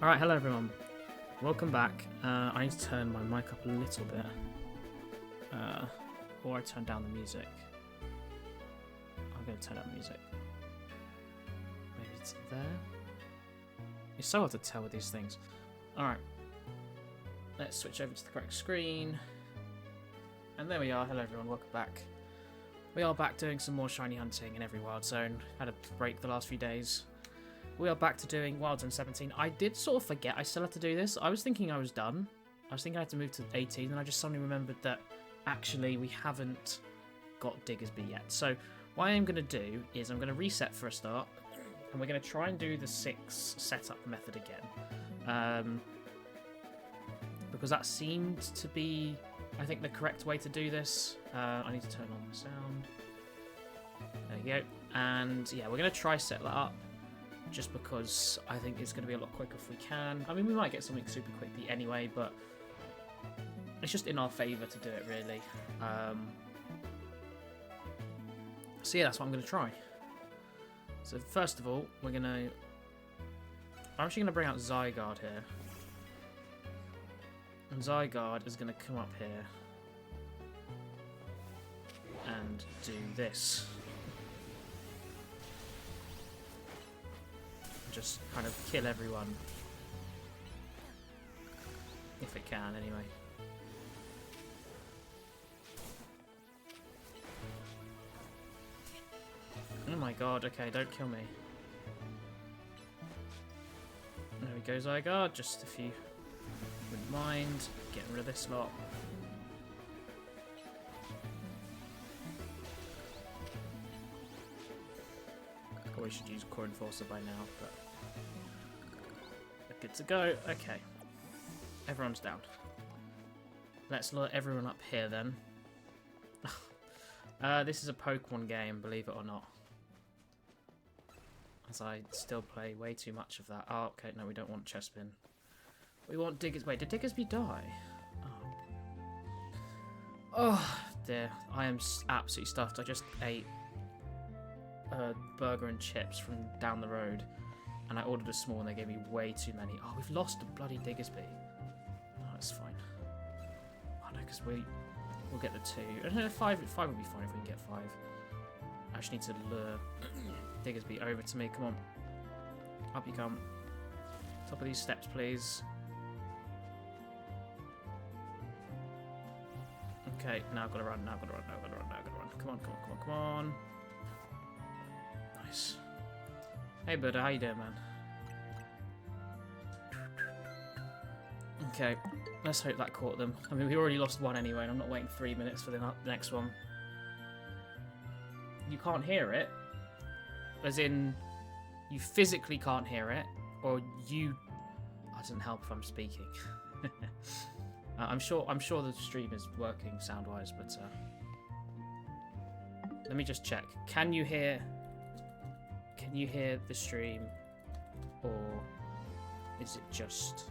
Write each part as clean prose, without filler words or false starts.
Alright, hello everyone. Welcome back. I need to turn my mic up a little bit. Or I turn down the music. I'm going to turn up the music. Maybe it's there? It's so hard to tell with these things. Alright. Let's switch over to the correct screen. And there we are. Hello everyone, welcome back. We are back doing some more shiny hunting in every wild zone. Had a break the last few days. We are back to doing Wild Zone 17. I did sort of forget I still have to do this. I was thinking I was done. I was thinking I had to move to 18, and I just suddenly remembered that actually we haven't got Diggersby yet. So what I am going to do is I'm going to reset for a start, and we're going to try and do the 6 setup method again. Because that seemed to be, I think, the correct way to do this. I need to turn on the sound. There you go. And yeah, we're going to try set that up. Just because I think it's going to be a lot quicker if we can. I mean, we might get something super quickly anyway, but it's just in our favour to do it, really. So yeah, that's what I'm going to try. So first of all, we're going to... I'm actually going to bring out Zygarde here. And Zygarde is going to come up here and do this. Just kind of kill everyone. If it can, anyway. Oh my god, okay, don't kill me. There we go, Zygarde. Just if you wouldn't mind getting rid of this lot. Probably should use Core Enforcer by now, but we're good to go. Okay, everyone's down. Let's let everyone up here then. This is a Pokemon game, believe it or not. As I still play way too much of that. Oh, okay, no, we don't want Chespin. We want Diggers. Wait, did Diggersby die? Oh dear, I am absolutely stuffed. I just ate a burger and chips from down the road, and I ordered a small and they gave me way too many. Oh, we've lost a bloody Diggersby. Oh, that's fine. Oh no, because we'll get the 2. 5 would be fine if we can get 5. I just need to lure Diggersby over to me. Come on. Up you come. Top of these steps, please. Okay, now I've got to run, now I've got to run, now I've got to run, now I've got to run. Come on, come on, come on, come on. Nice. Hey, Buddha, how you doing, man? Okay, let's hope that caught them. I mean, we already lost one anyway, and I'm not waiting 3 minutes for the next one. You can't hear it, as in, you physically can't hear it, or you... Oh, it doesn't help if I'm speaking. I'm sure the stream is working sound-wise, but let me just check. Can you hear the stream, or is it just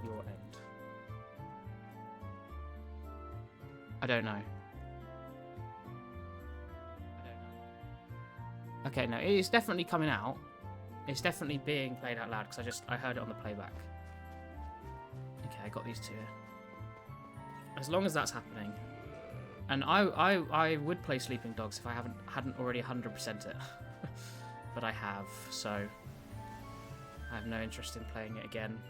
your end? I don't know. Okay, no, it's definitely coming out. It's definitely being played out loud because I heard it on the playback. Okay, I got these 2 here. As long as that's happening, and I would play Sleeping Dogs if I hadn't already 100%ed it, but I have, so I have no interest in playing it again,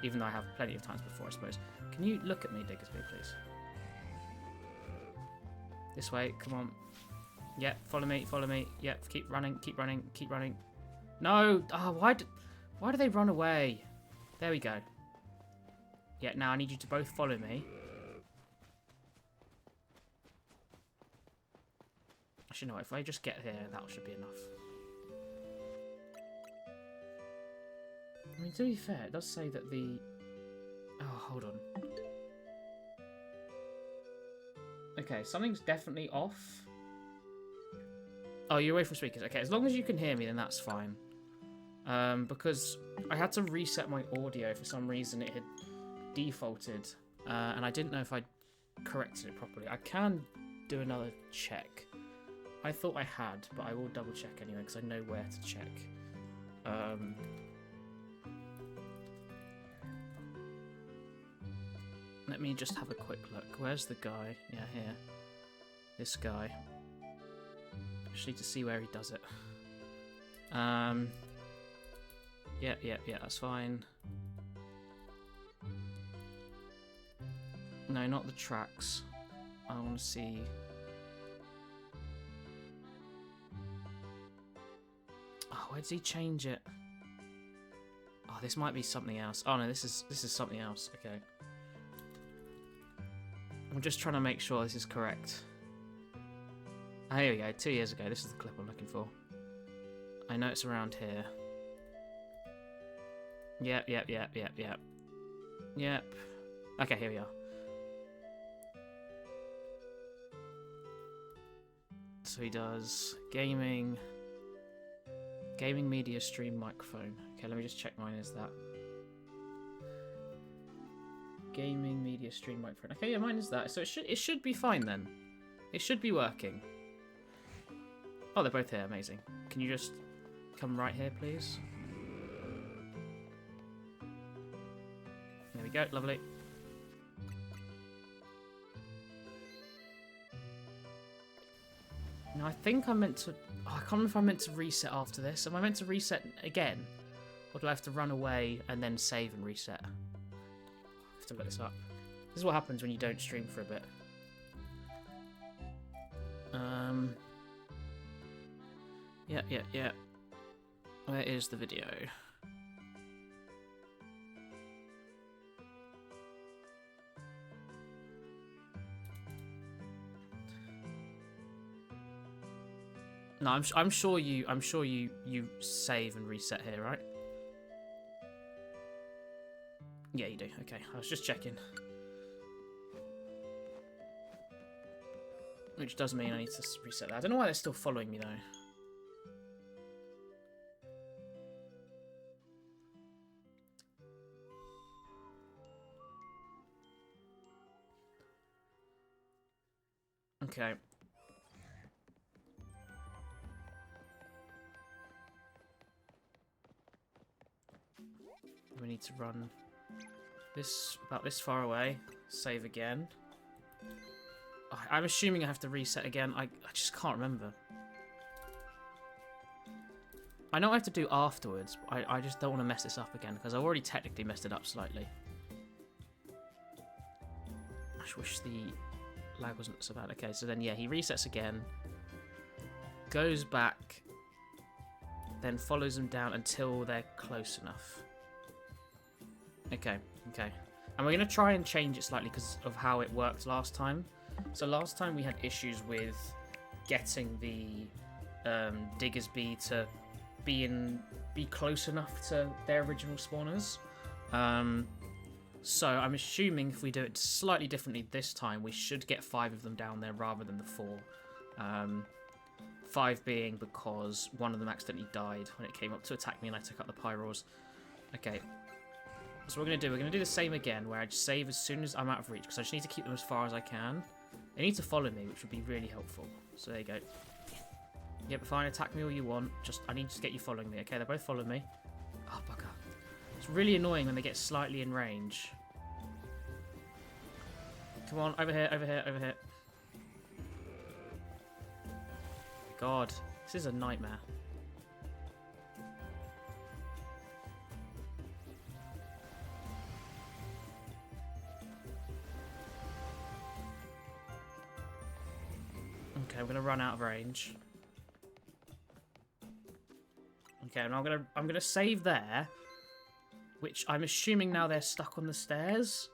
even though I have plenty of times before, I suppose. Can you look at me, Diggersby, please? This way, come on. Yep, follow me, follow me. Yep, keep running, keep running, keep running. No! Oh, why do they run away? There we go. Yeah, now I need you to both follow me. Actually, no, if I just get here, that should be enough. I mean, to be fair, it does say that the... Oh, hold on. Okay, something's definitely off. Oh, you're away from speakers. Okay, as long as you can hear me, then that's fine. Because I had to reset my audio for some reason. It had defaulted, and I didn't know if I'd corrected it properly. I can do another check. I thought I had, but I will double check anyway because I know where to check. Let me just have a quick look. Where's the guy? Yeah, here. This guy. Just need to see where he does it. Yeah, that's fine. No, not the tracks. I want to see... Oh, where did he change it? Oh, this might be something else. Oh no, this is something else. Okay. I'm just trying to make sure this is correct. Oh, here we go. 2 years ago. This is the clip I'm looking for. I know it's around here. Yep. Okay, here we are. So he does gaming media stream microphone. Okay, let me just check mine is that. Gaming media stream microphone. Okay, yeah, mine is that. So it should be fine then. It should be working. Oh, they're both here. Amazing. Can you just come right here, please? There we go. Lovely. Now, I think I'm meant to... Oh, I can't remember if I'm meant to reset after this. Am I meant to reset again? Or do I have to run away and then save and reset? I have to look this up. This is what happens when you don't stream for a bit. Yeah. Where is the video? No, I'm sure you save and reset here, right? Yeah, you do. Okay, I was just checking. Which does mean I need to reset that. I don't know why they're still following me though. Okay. We need to run this about this far away. Save again. I'm assuming I have to reset again. I just can't remember. I know what I have to do afterwards. But I just don't want to mess this up again because I've already technically messed it up slightly. I just wish the lag wasn't so bad. Okay, so then yeah, he resets again. Goes back. Then follows them down until they're close enough. Okay. And we're going to try and change it slightly because of how it worked last time. So last time we had issues with getting the Diggers Bee to be close enough to their original spawners. So I'm assuming if we do it slightly differently this time, we should get 5 of them down there rather than the 4. 5 being because one of them accidentally died when it came up to attack me and I took out the Pyros. Okay. So we're going to do the same again, where I just save as soon as I'm out of reach, because I just need to keep them as far as I can. They need to follow me, which would be really helpful. So there you go. Yep, fine, attack me all you want. I need to get you following me. Okay, they're both following me. Oh, bugger. It's really annoying when they get slightly in range. Come on, over here. God, this is a nightmare. Okay, I'm gonna run out of range. Okay, and I'm gonna save there, which I'm assuming now they're stuck on the stairs.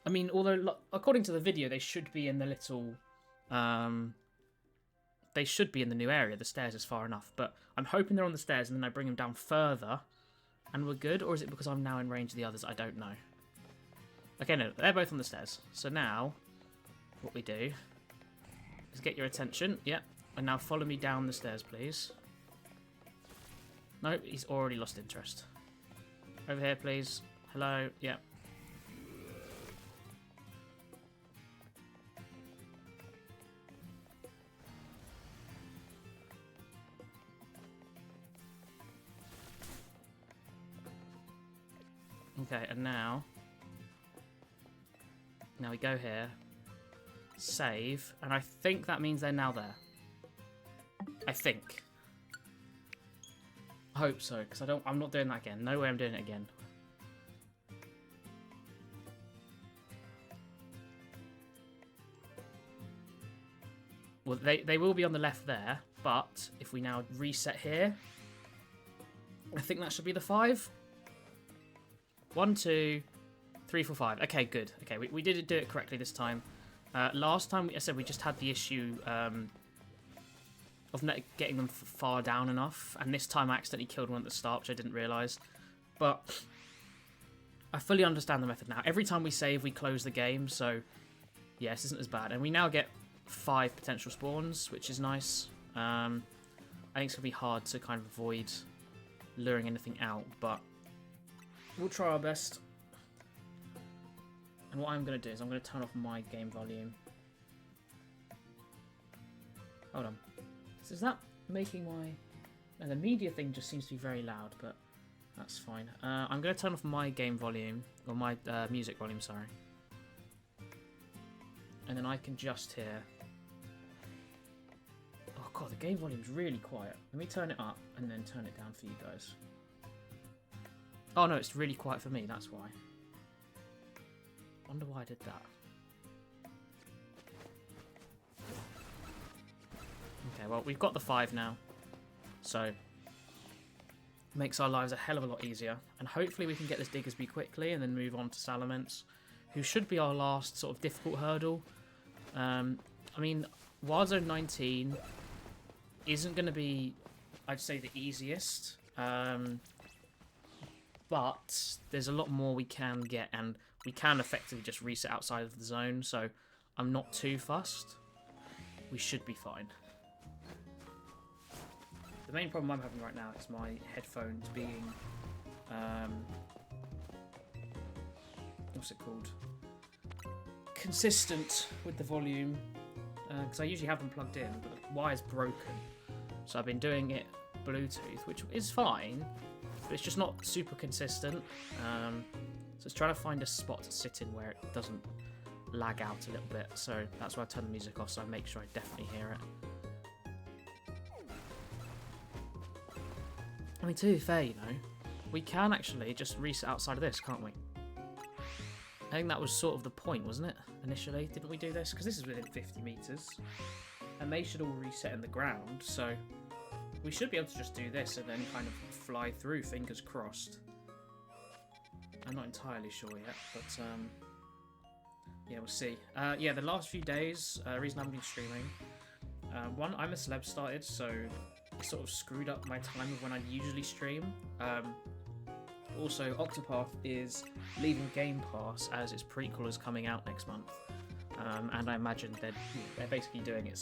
I mean, although according to the video, they should be in the little, they should be in the new area. The stairs is far enough, but I'm hoping they're on the stairs, and then I bring them down further, and we're good. Or is it because I'm now in range of the others? I don't know. Okay, no, they're both on the stairs. So now, what we do is get your attention. Yep. And now follow me down the stairs, please. Nope, he's already lost interest. Over here, please. Hello. Yep. Okay, and now now we go here, save, and I think that means they're now there. I think. I hope so, because I'm not doing that again. No way I'm doing it again. Well, they will be on the left there, but if we now reset here, I think that should be the 5. 1, 2, 3, 4, 5. Okay, good. Okay, we did do it correctly this time. Last time, I said we just had the issue of not getting them far down enough, and this time I accidentally killed one at the start, which I didn't realise. But I fully understand the method now. Every time we save, we close the game, so yeah, this isn't as bad. And we now get 5 potential spawns, which is nice. I think it's going to be hard to kind of avoid luring anything out, but we'll try our best. And what I'm going to do is I'm going to turn off my game volume. Hold on. So is that making my... No, the media thing just seems to be very loud, but that's fine. I'm going to turn off my game volume, or my music volume, sorry. And then I can just hear... Oh god, the game volume's really quiet. Let me turn it up and then turn it down for you guys. Oh no, it's really quiet for me, that's why. Wonder why I did that. Okay, well, we've got the 5 now. So, makes our lives a hell of a lot easier. And hopefully we can get this Diggersby quickly and then move on to Salamence, who should be our last sort of difficult hurdle. I mean, Wildzone 19 isn't going to be, I'd say, the easiest. But there's a lot more we can get, and we can effectively just reset outside of the zone, so I'm not too fussed. We should be fine. The main problem I'm having right now is my headphones being, what's it called? Consistent with the volume, because I usually have them plugged in, but the wire's broken. So I've been doing it Bluetooth, which is fine, but it's just not super consistent. So it's trying to find a spot to sit in where it doesn't lag out a little bit. So that's why I turn the music off, so I make sure I definitely hear it. I mean, to be fair, you know, we can actually just reset outside of this, can't we? I think that was sort of the point, wasn't it, initially? Didn't we do this? Because this is within 50 metres. And they should all reset in the ground, so we should be able to just do this and then kind of fly through, fingers crossed. I'm not entirely sure yet, but yeah, we'll see. Yeah, the last few days, reason I haven't been streaming, one, I'm a Celeb started, so it sort of screwed up my time of when I usually stream. Also, Octopath is leaving Game Pass as its prequel is coming out next month. And I imagine they're basically doing it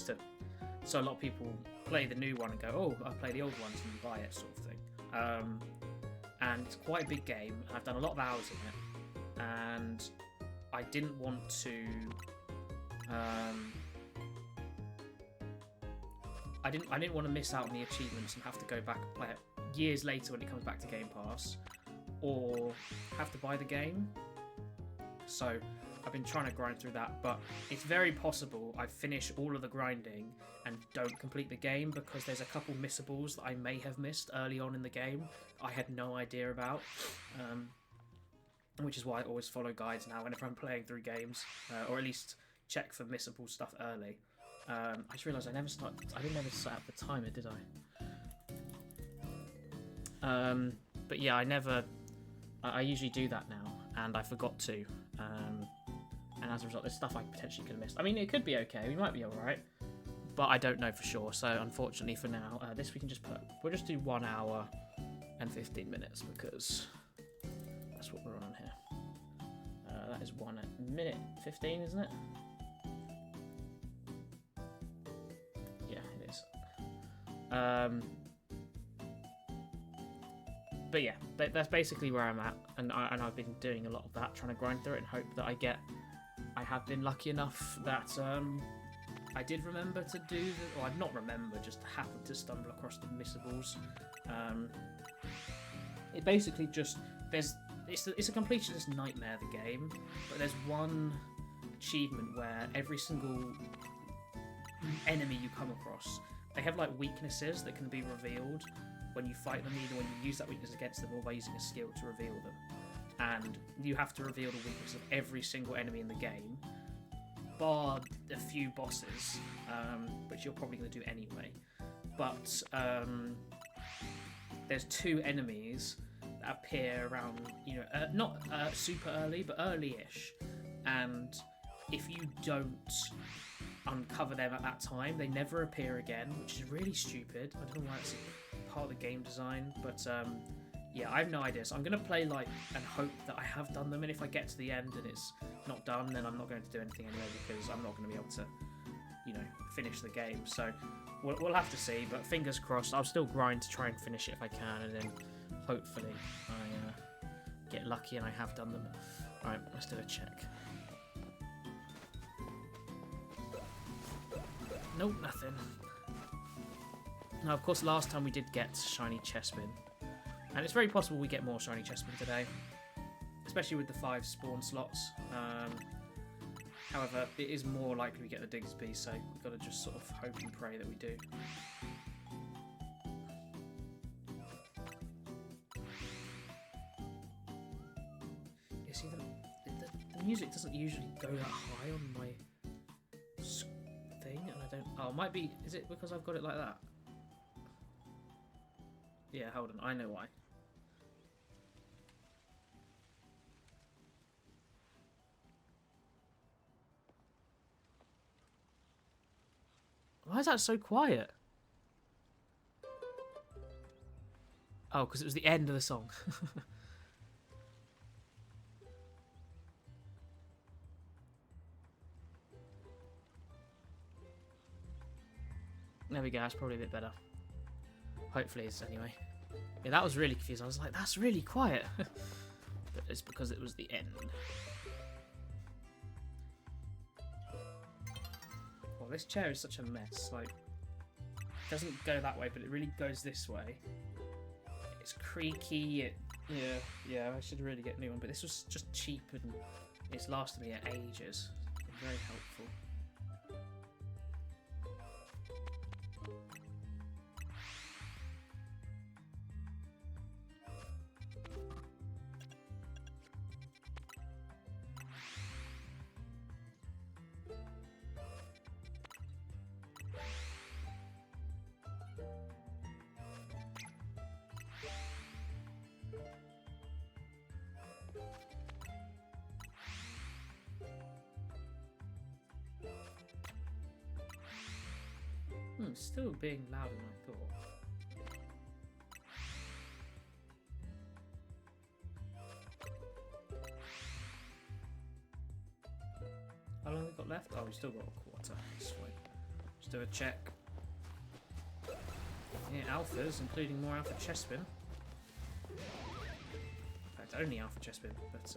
so a lot of people play the new one and go, oh, I'll play the old ones and buy it, sort of thing. And it's quite a big game. I've done a lot of hours in it, and I didn't want to. I didn't want to miss out on the achievements and have to go back and play it years later when it comes back to Game Pass, or have to buy the game. So I've been trying to grind through that, but it's very possible I finish all of the grinding and don't complete the game because there's a couple missables that I may have missed early on in the game I had no idea about, which is why I always follow guides now whenever I'm playing through games, or at least check for missable stuff early. I just realised I never set up the timer, did I? But yeah, I usually do that now, and I forgot to. And as a result, there's stuff I potentially could have missed. I mean, it could be okay. We might be alright. But I don't know for sure. So, unfortunately for now, this we can just put... We'll just do 1 hour and 15 minutes because that's what we're on here. That is 1 minute 15, isn't it? Yeah, it is. But yeah, that's basically where I'm at. And I've been doing a lot of that, trying to grind through it and hope that I have been lucky enough that I did remember to do or I've not remembered, just happened to stumble across the missables. It basically just it's a completionist nightmare, the game, but there's one achievement where every single enemy you come across, they have like weaknesses that can be revealed when you fight them, either when you use that weakness against them or by using a skill to reveal them. And you have to reveal the weakness of every single enemy in the game, bar a few bosses, which you're probably going to do anyway. But there's 2 enemies that appear around, not super early, but early-ish. And if you don't uncover them at that time, they never appear again, which is really stupid. I don't know why it's part of the game design, but yeah, I have no idea. So I'm going to play and hope that I have done them, and if I get to the end and it's not done, then I'm not going to do anything anyway, because I'm not going to be able to, finish the game. So we'll have to see, but fingers crossed. I'll still grind to try and finish it if I can, and then hopefully I get lucky and I have done them. Alright, let's do a check. Nope, nothing. Now, of course, last time we did get shiny Chespin, and it's very possible we get more shiny Chespin today, especially with the 5 spawn slots. However, it is more likely we get the Digsby, so we've got to just sort of hope and pray that we do. You see, the music doesn't usually go that high on my thing, and I don't... Oh, it might be... Is it because I've got it like that? Yeah, hold on. I know why. Why is that so quiet? Oh, because it was the end of the song. There we go, that's probably a bit better. Hopefully it's anyway. Yeah, that was really confusing. I was like, that's really quiet. But it's because it was the end. Well, this chair is such a mess. Like, it doesn't go that way, but it really goes this way. It's creaky. Yeah, I should really get a new one. But this was just cheap and it's lasted me ages. It's been very helpful. Still being louder than I thought. How long have we got left? Oh, we've still got a quarter. Sweet. Let's do a check. Yeah, alphas, including more alpha Chespin. In fact, only alpha Chespin, but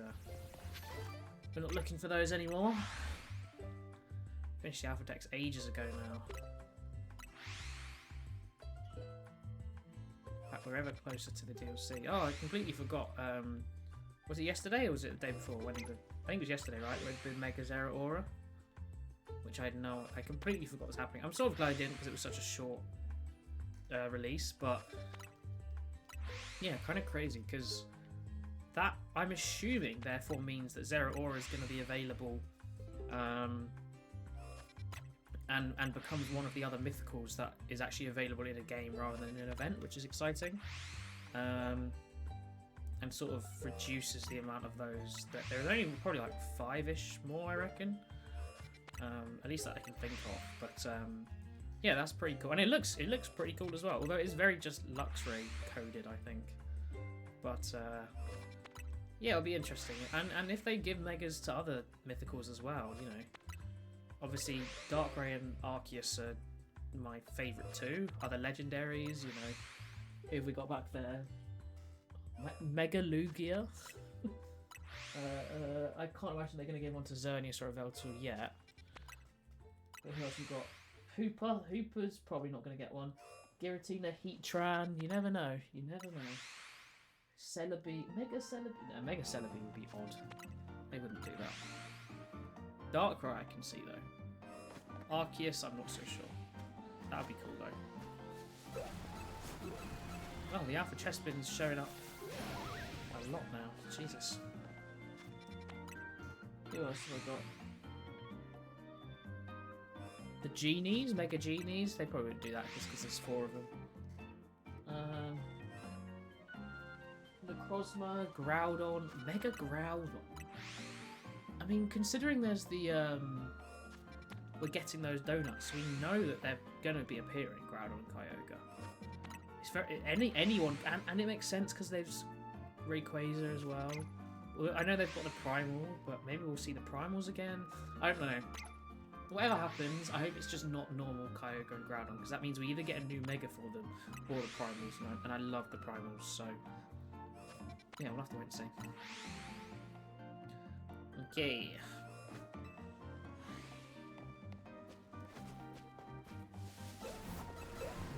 we're not looking for those anymore. Finished the alpha decks ages ago now. We're ever closer to the DLC. Oh, I completely forgot. Was it yesterday or was it the day before? I think it was yesterday, right? With the Mega Zeraora, which I completely forgot was happening. I'm sort of glad I didn't because it was such a short release, but yeah, kind of crazy because that I'm assuming therefore means that Zeraora is going to be available. And becomes one of the other mythicals that is actually available in a game rather than in an event, which is exciting. And sort of reduces the amount of those. There's only probably like 5-ish more, I reckon. At least that I can think of. But yeah, that's pretty cool. And it looks pretty cool as well. Although it's very just Luxray coded, I think. But yeah, it'll be interesting. And if they give Megas to other mythicals as well, you know. Obviously, Darkrai and Arceus are my favourite too. Other legendaries, you know. Who have we got back there? Mega Lugia. I can't imagine they're going to give one to Xerneas or Yveltal yet. But who else we got? Hooper. Hooper's probably not going to get one. Giratina, Heatran. You never know. You never know. Celebi. Mega Celebi. No, Mega Celebi would be odd. They wouldn't do that. Darkrai I can see though. Arceus, I'm not so sure. That would be cool though. Oh, the Alpha Chespin's showing up a lot now. Jesus. Who else have I got? The Genies, Mega Genies. They probably wouldn't do that just because there's 4 of them. The Necrozma, Groudon, Mega Groudon. I mean, considering there's the we're getting those donuts, we know that they're going to be appearing, Groudon and Kyogre. It's very anyone, and it makes sense because there's Rayquaza as well. I know they've got the Primal, but maybe we'll see the Primals again. I don't know. Whatever happens, I hope it's just not normal Kyogre and Groudon, because that means we either get a new Mega for them or the Primals, and I love the Primals, so yeah, we'll have to wait and see. Okay.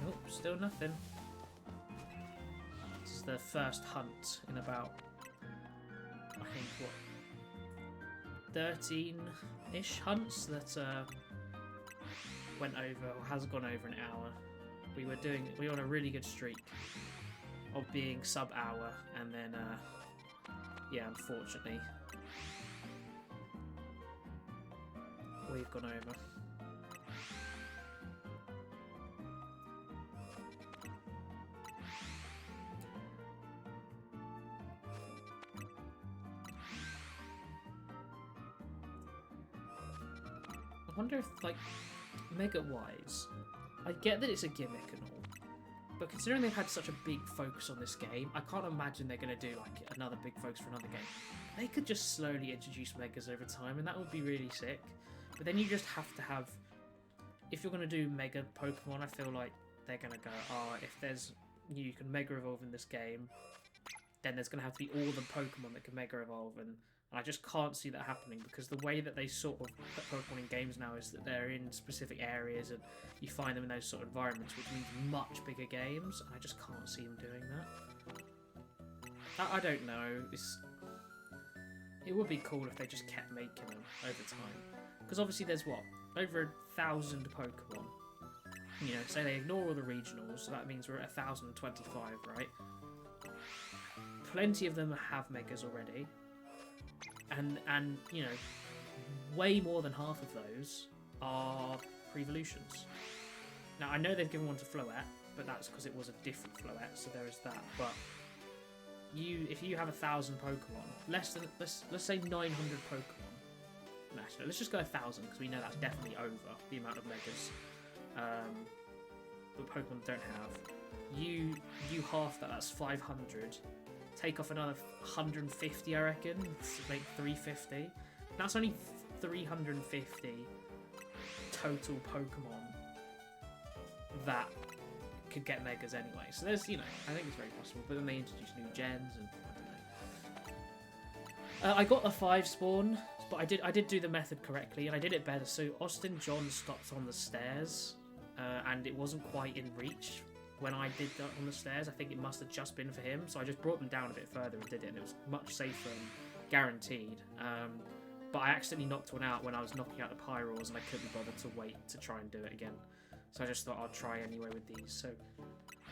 Nope, still nothing. This is the first hunt in about, I think, what, 13-ish hunts that went over, or has gone over an hour. We were on a really good streak of being sub-hour, and then, yeah, unfortunately, we've gone over. I wonder if, like, Mega-wise, I get that it's a gimmick and all, but considering they've had such a big focus on this game, I can't imagine they're going to do, like, another big focus for another game. They could just slowly introduce Megas over time, and that would be really sick. But then you just have to have... If you're going to do Mega Pokemon, I feel like they're going to go, oh, if there's... You can Mega Evolve in this game, then there's going to have to be all the Pokemon that can Mega Evolve, and I just can't see that happening, because the way that they sort of put Pokemon in games now is that they're in specific areas and you find them in those sort of environments, which means much bigger games, and I just can't see them doing that. I don't know. It would be cool if they just kept making them over time. Because obviously there's, what, over 1,000 Pokemon. You know, say they ignore all the regionals, so that means we're at 1,025, right? Plenty of them have Megas already. And you know, way more than half of those are pre-evolutions. Now, I know they've given one to Floette, but that's because it was a different Floette, so there is that. But if you have 1,000 Pokemon, let's say 900 Pokemon. No, actually, let's just go 1,000, because we know that's definitely over the amount of Megas that Pokemon don't have. You half that, that's 500. Take off another 150, I reckon, to make 350. That's only 350 total Pokemon that could get Megas anyway. So there's, you know, I think it's very possible. But then they introduce new gens, and I don't know. I got a 5 spawn, but I did do the method correctly, and I did it better. So Austin John stopped on the stairs, and it wasn't quite in reach. When I did that on the stairs, I think it must have just been for him, so I just brought them down a bit further and did it, and it was much safer and guaranteed. But I accidentally knocked one out when I was knocking out the Pyroars, and I couldn't bother to wait to try and do it again. So I just thought I'd try anyway with these. So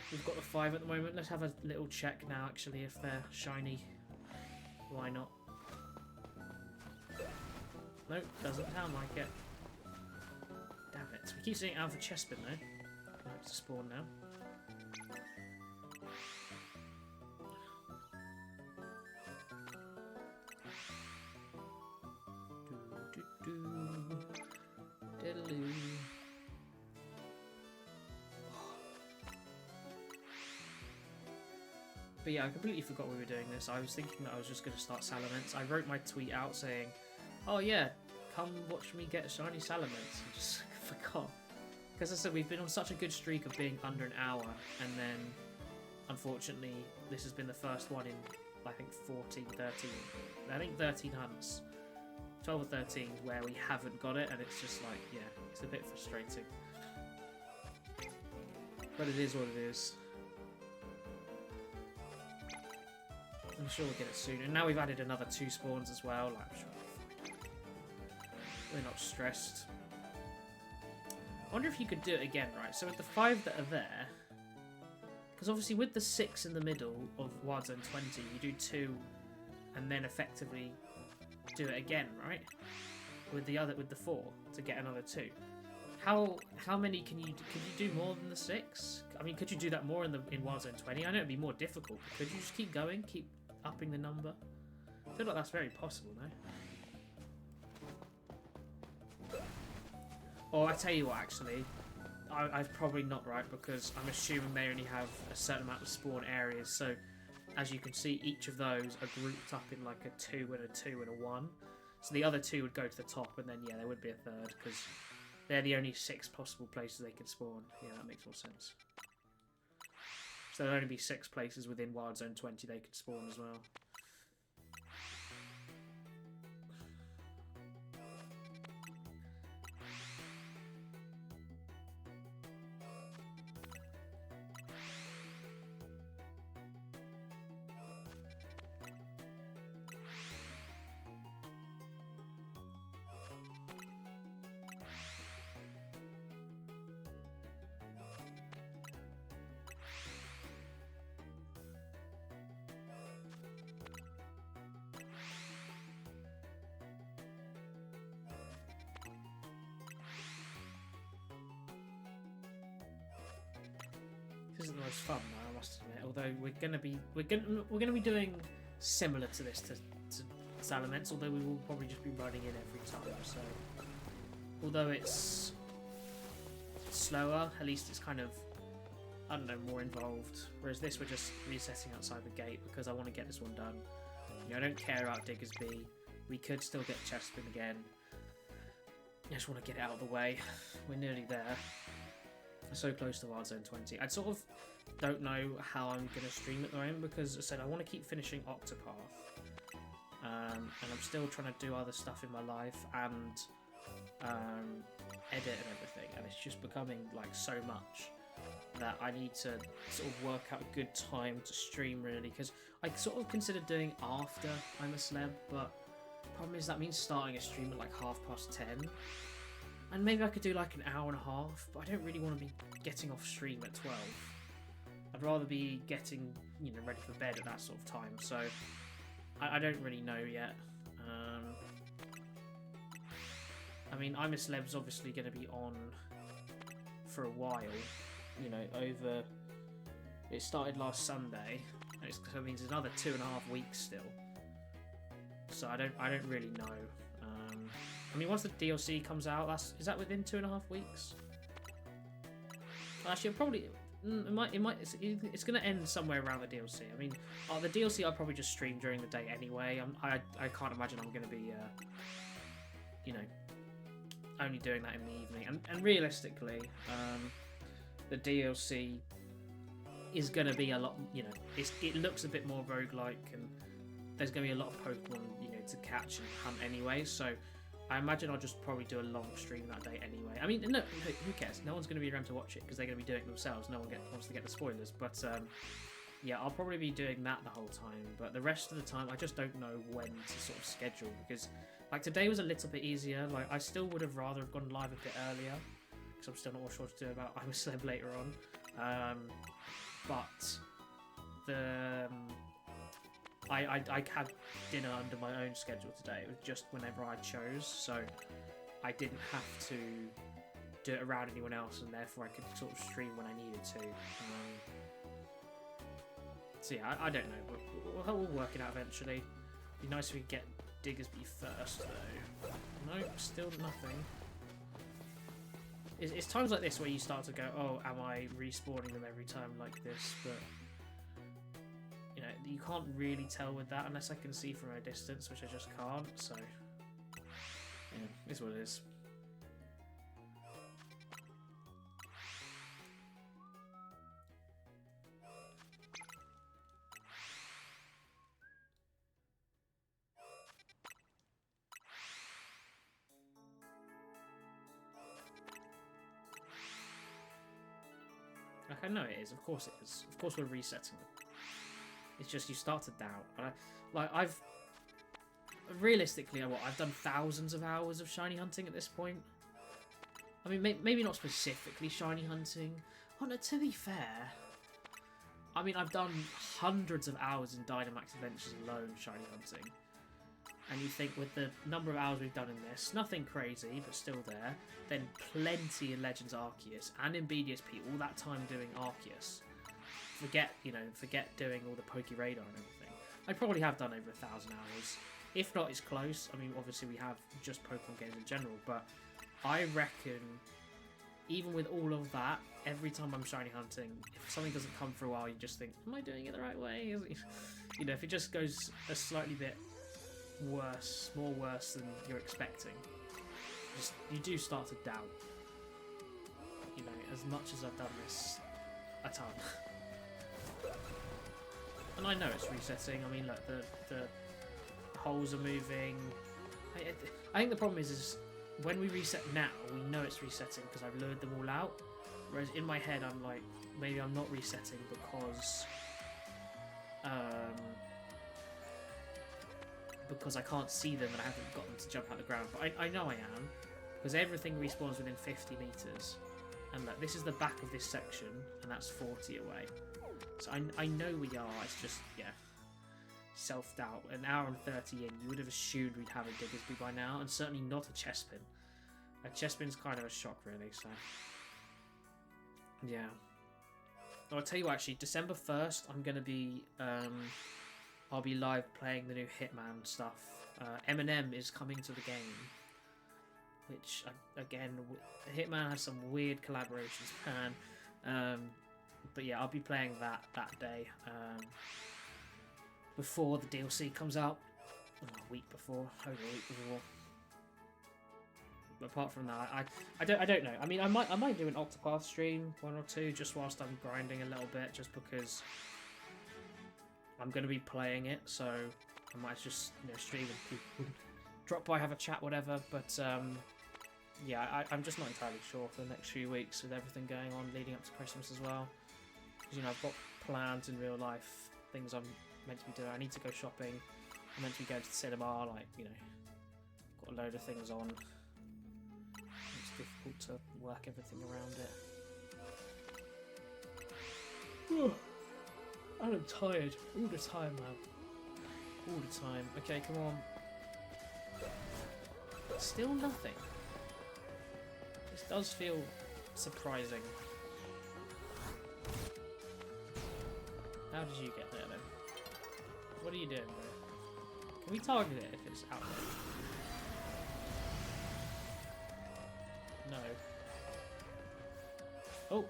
we've got the 5 at the moment. Let's have a little check now, actually, if they're shiny. Why not? Nope, doesn't sound like it. Damn it. We keep seeing Alpha Chespin, though. No, it's a spawn now. Diddaloo. But yeah, I completely forgot we were doing this. I was thinking that I was just going to start Salamence. I wrote my tweet out saying, oh yeah, come watch me get shiny Salamence. I just forgot. Because I said, we've been on such a good streak of being under an hour, and then, unfortunately, this has been the first one in, I think, 13 hunts. 12 or 13 where we haven't got it, and it's just like, yeah, it's a bit frustrating. But it is what it is. I'm sure we'll get it soon. And now we've added another 2 spawns as well. Like, I'm sure we'll find it. We're not stressed. I wonder if you could do it again, right? So with the 5 that are there, because obviously with the 6 in the middle of Wild Zone 20, you do 2 and then effectively do it again, right? With the 4 to get another 2. How many could you do more than the 6? I mean, could you do that more in Wild Zone 20? I know it'd be more difficult, but could you just keep going, keep upping the number? I feel like that's very possible, no? Or I tell you what, actually, I'm probably not right because I'm assuming they only have a certain amount of spawn areas. So, as you can see, each of those are grouped up in like a 2 and a 2 and a 1. So the other 2 would go to the top, and then yeah, there would be a third because they're the only 6 possible places they can spawn. Yeah, that makes more sense. So there'll only be 6 places within Wild Zone 20 they could spawn as well. This isn't the most fun, though, I must admit. Although we're gonna be doing similar to this to Salamence, although we will probably just be running in every time. So although it's slower, at least it's kind of, I don't know, more involved. Whereas this, we're just resetting outside the gate because I want to get this one done. You know, I don't care about Diggers B. We could still get Chespin again. I just want to get it out of the way. We're nearly there. So close to Wild Zone 20. I sort of don't know how I'm going to stream at the moment because, as I said, I want to keep finishing Octopath. And I'm still trying to do other stuff in my life and edit and everything. And it's just becoming like so much that I need to sort of work out a good time to stream, really. Because I sort of considered doing after I'm a Celeb, but the problem is that means starting a stream at like 10:30. And maybe I could do like an hour and a half, but I don't really want to be getting off stream at 12. I'd rather be getting, you know, ready for bed at that sort of time. So I don't really know yet. I mean, I'm a Celeb's obviously going to be on for a while. You know, over. It started last Sunday. So it means another 2.5 weeks still. So I don't really know. I mean, once the DLC comes out, is that within 2.5 weeks? Actually, it's going to end somewhere around the DLC. I mean, the DLC I'll probably just stream during the day anyway. I can't imagine I'm going to be, you know, only doing that in the evening. And realistically, the DLC is going to be a lot, you know, it looks a bit more roguelike, and there's going to be a lot of Pokemon, you know, to catch and hunt anyway. So I imagine I'll just probably do a long stream that day anyway. I mean, no, who cares? No one's going to be around to watch it because they're going to be doing it themselves. No one wants to get the spoilers. But yeah, I'll probably be doing that the whole time. But the rest of the time, I just don't know when to sort of schedule because, like, today was a little bit easier. Like, I still would have rather gone live a bit earlier because I'm still not sure what to do about I'm a Celeb later on. But the I had dinner under my own schedule today. It was just whenever I chose, so I didn't have to do it around anyone else, and therefore I could sort of stream when I needed to. So yeah, I don't know, but we'll work it out eventually. It'd be nice if we could get Diggers B first, though. Nope, still nothing. It's times like this where you start to go, oh, am I respawning them every time like this? But you know, you can't really tell with that unless I can see from a distance, which I just can't, so yeah, it's what it is. Like, I know it is, of course it is. Of course we're resetting them. It's just you start to doubt. And realistically, I've done thousands of hours of shiny hunting at this point. I mean, maybe not specifically shiny hunting. Oh no, to be fair, I mean, I've done hundreds of hours in Dynamax Adventures alone shiny hunting. And you think with the number of hours we've done in this, nothing crazy, but still there, then plenty in Legends Arceus and in BDSP, all that time doing Arceus. Forget doing all the Poké Radar and everything. I probably have done over 1,000 hours. If not, it's close. I mean, obviously we have just Pokemon games in general, but I reckon even with all of that, every time I'm shiny hunting, if something doesn't come for a while, you just think, am I doing it the right way? You know, if it just goes a slightly bit worse, more worse than you're expecting, you do start to doubt. You know, as much as I've done this a ton. And I know it's resetting. I mean, look, the holes are moving. I think the problem is when we reset now, we know it's resetting because I've lured them all out. Whereas in my head, I'm like, maybe I'm not resetting because I can't see them and I haven't got them to jump out the ground. But I know I am, because everything respawns within 50 meters. And look, this is the back of this section, and that's 40 away. So I know we are, it's just, yeah, self-doubt. An hour and 30 in, you would have assumed we'd have a Diggersby by now, and certainly not a Chespin. A Chespin's kind of a shock, really, so... yeah. Oh, I'll tell you what, actually, December 1st, I'm going to be... I'll be live playing the new Hitman stuff. Eminem is coming to the game. Which, again, Hitman has some weird collaborations, man. But yeah, I'll be playing that day. Before the DLC comes out. A week before. Over a week before. But apart from that, I don't know. I mean, I might do an Octopath stream, 1 or 2, just whilst I'm grinding a little bit, just because I'm going to be playing it, so I might just, you know, stream and people drop by, have a chat, whatever. But yeah, I'm just not entirely sure for the next few weeks with everything going on leading up to Christmas as well. Because, you know, I've got plans in real life, things I'm meant to be doing. I need to go shopping. I'm meant to be going to the cinema, like, you know, got a load of things on. It's difficult to work everything around it. I'm tired all the time, man. All the time. Okay, come on. Still nothing. This does feel surprising. How did you get there, then? What are you doing, bro? Can we target it if it's out there? No. Oh!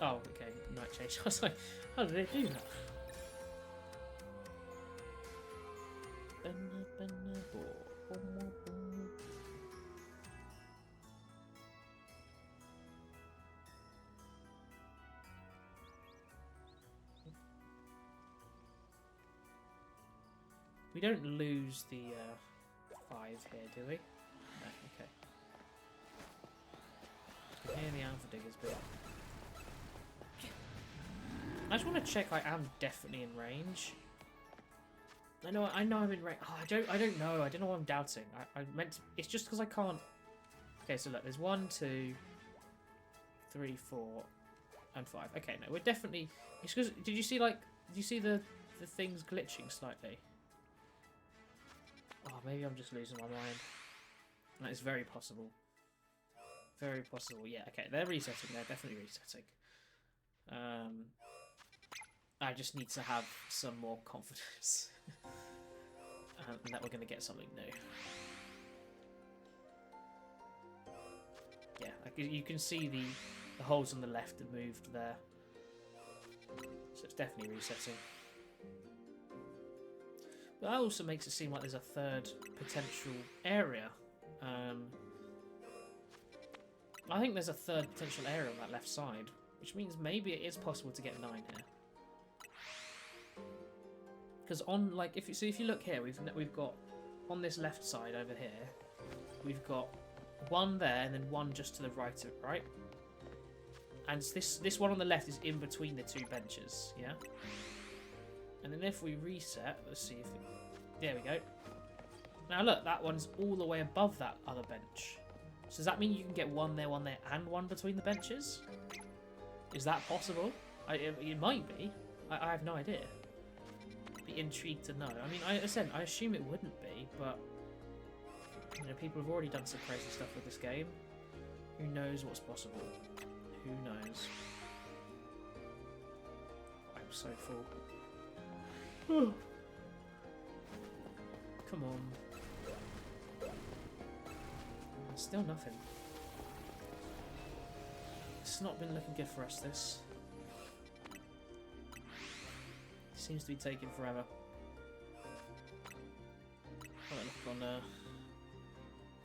Oh, okay. Night change. I was like, how did it do that? We don't lose the 5 here, do we? No, okay. I can hear the Alpha Diggers bit. I just want to check I am definitely in range. I know I'm in range. Oh, I don't know. I don't know what I'm doubting. I meant to, it's just because I can't. Okay, so look, there's 1, 2, 3, 4, and 5. Okay, no, we're definitely. It's because did you see the things glitching slightly? Oh, maybe I'm just losing my mind. That is very possible. Very possible. Yeah. Okay, they're resetting. They're definitely resetting. I just need to have some more confidence that we're going to get something new. Yeah, you can see the holes on the left have moved there. So it's definitely resetting. But that also makes it seem like there's a third potential area. I think there's a third potential area on that left side, which means maybe it is possible to get 9 here. Because on, like, if you look here, we've got on this left side over here, we've got 1 there and then 1 just to the right of it, right? And this one on the left is in between the 2 benches, yeah. And then if we reset, let's see if there we go. Now look, that one's all the way above that other bench. So does that mean you can get one there, and one between the benches? Is that possible? It might be. I have no idea. Be intrigued to know. I mean, I assume it wouldn't be, but you know, people have already done some crazy stuff with this game. Who knows what's possible? Who knows? I'm so full. Come on. Still nothing. It's not been looking good for us, this. Seems to be taking forever. I'll look on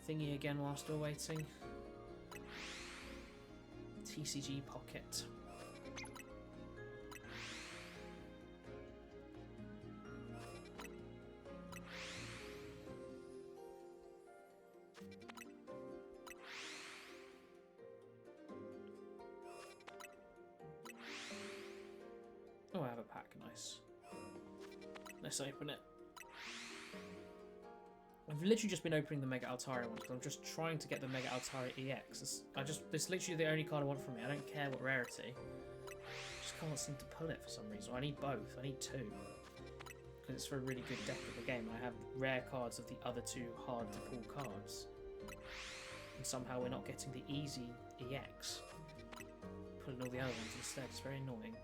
thingy again whilst we're waiting. TCG Pocket. Oh, I have a pack, nice. Let's open it. I've literally just been opening the Mega Altaria ones because I'm just trying to get the Mega Altaria EX. This is literally the only card I want from it. I don't care what rarity. I just can't seem to pull it for some reason. I need both. I need two. Because it's for a really good deck of the game. I have rare cards of the other two hard to pull cards. And somehow we're not getting the easy EX. Pulling all the other ones instead. It's very annoying.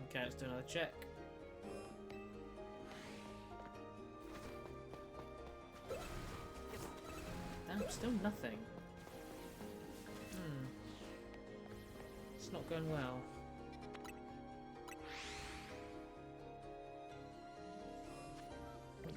Okay, let's do another check. Damn, still nothing. It's not going well. Okay.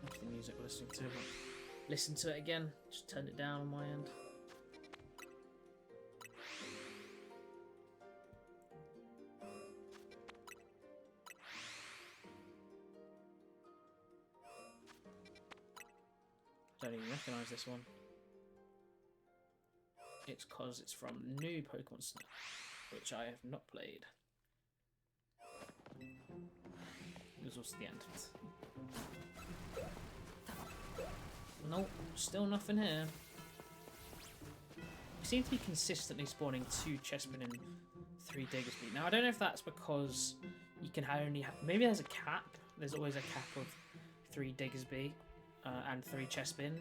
What's the music we're listening to? Listen to it again. Just turned it down on my end. I don't even recognise this one. It's because it's from New Pokemon Snap, which I have not played. It was also the end. Nope, still nothing here. We seem to be consistently spawning 2 Chespin and 3 Diggersby. Now, I don't know if that's because you can only have... Maybe there's a cap. There's always a cap of 3 Diggersby and 3 Chespin.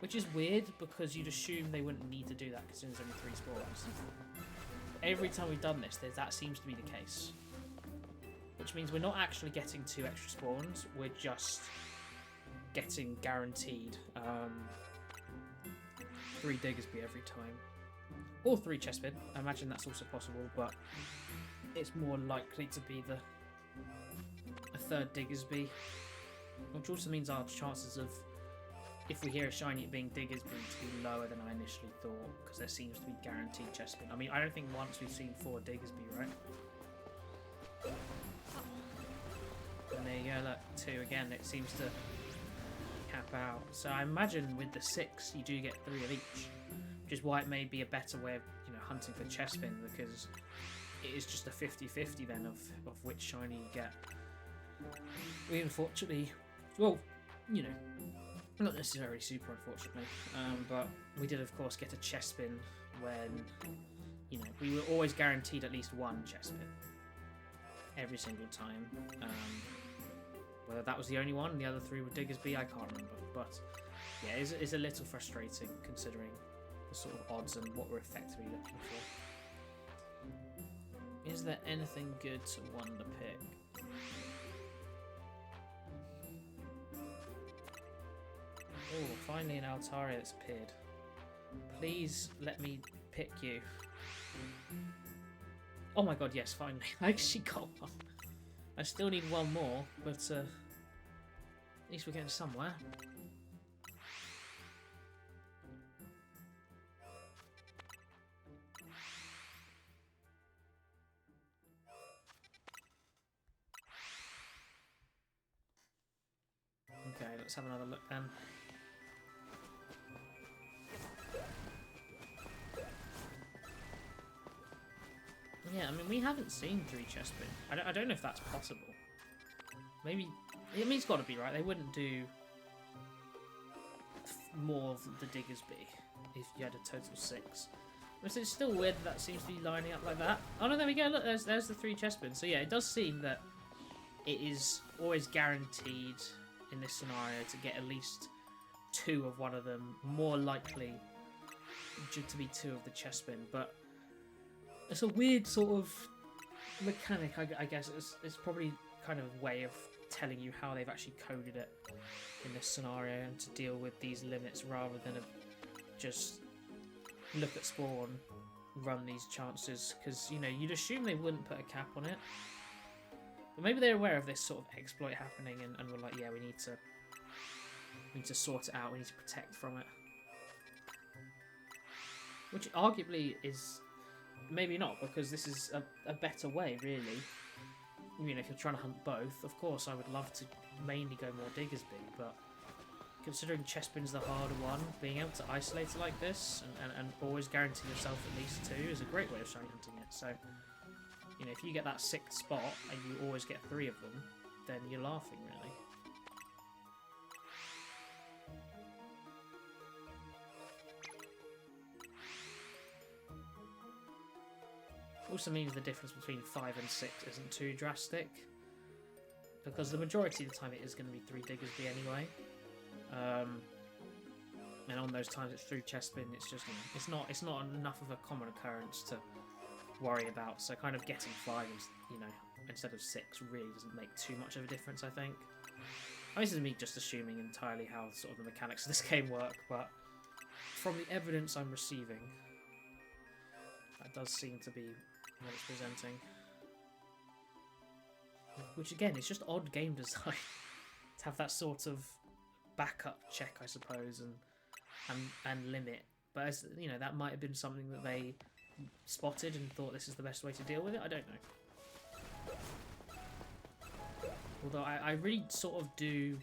Which is weird, because you'd assume they wouldn't need to do that, because there's only 3 spawns. Every time we've done this, that seems to be the case. Which means we're not actually getting 2 extra spawns, we're just getting guaranteed 3 Diggersby every time. Or 3 Chespin. I imagine that's also possible, but it's more likely to be a 3rd Diggersby. Which also means our chances of, if we hear a shiny it being Diggersby, to be lower than I initially thought, because there seems to be guaranteed Chespin. I mean, I don't think once we've seen 4 Diggersby, right? And there you go, look, 2 again, it seems to cap out. So I imagine with the 6 you do get 3 of each, which is why it may be a better way of, you know, hunting for Chespin, because it is just a 50-50 then of which shiny you get. We unfortunately, well, you know, not necessarily super unfortunately, but we did of course get a Chespin when, you know, we were always guaranteed at least 1 Chespin every single time. Whether that was the only one and the other 3 were Diggersby, I can't remember. But yeah, it's a little frustrating considering the sort of odds and what we're effectively looking for. Is there anything good to wonder pick? Oh, finally an Altaria that's appeared. Please let me pick you. Oh my god, yes, finally. I actually got one. I still need one more, but at least we're getting somewhere. Okay, let's have another look then. Yeah, I mean, we haven't seen 3 chestbin. I don't know if that's possible. Maybe... I mean, it's got to be, right? They wouldn't do more of the Diggers Bee if you had a total 6. But it's still weird that seems to be lining up like that. Oh no, there we go. Look, there's the 3 chestbins. So yeah, it does seem that it is always guaranteed in this scenario to get at least 2 of one of them. More likely to be 2 of the chestbin, but it's a weird sort of mechanic. I guess it's probably kind of a way of telling you how they've actually coded it in this scenario and to deal with these limits rather than just look at spawn, run these chances, because you know you'd assume they wouldn't put a cap on it, but maybe they're aware of this sort of exploit happening and were like, yeah, we need to sort it out, we need to protect from it, which arguably is maybe not, because this is a better way, really. I mean, if you're trying to hunt both, of course I would love to mainly go more Diggers Bee, but considering chestbin's the harder one, being able to isolate it like this and always guarantee yourself at least 2 is a great way of shiny hunting it. So, you know, if you get that 6th spot and you always get 3 of them, then you're laughing, really. Also means the difference between 5 and 6 isn't too drastic, because the majority of the time it is going to be 3 Diggers Bee anyway. And on those times it's 3 chestbin, it's just, you know, it's not enough of a common occurrence to worry about. So kind of getting 5, you know, instead of 6 really doesn't make too much of a difference, I think. This is me just assuming entirely how sort of the mechanics of this game work, but from the evidence I'm receiving, that does seem to be what it's presenting. Which again, it's just odd game design to have that sort of backup check, I suppose, and limit. But as you know, that might have been something that they spotted and thought this is the best way to deal with it. I don't know. Although I really sort of do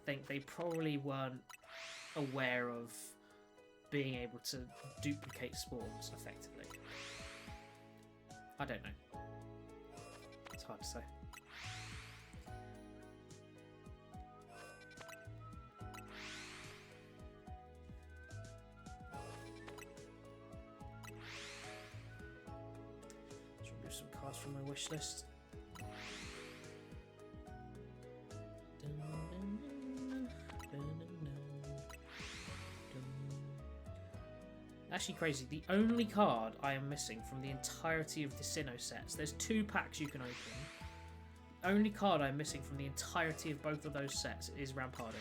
think they probably weren't aware of being able to duplicate spawns effectively. I don't know. It's hard to say. Let's remove some cards from my wish list. Actually crazy, the only card I am missing from the entirety of the Sinnoh sets, there's 2 packs you can open, the only card I'm missing from the entirety of both of those sets is Rampardos.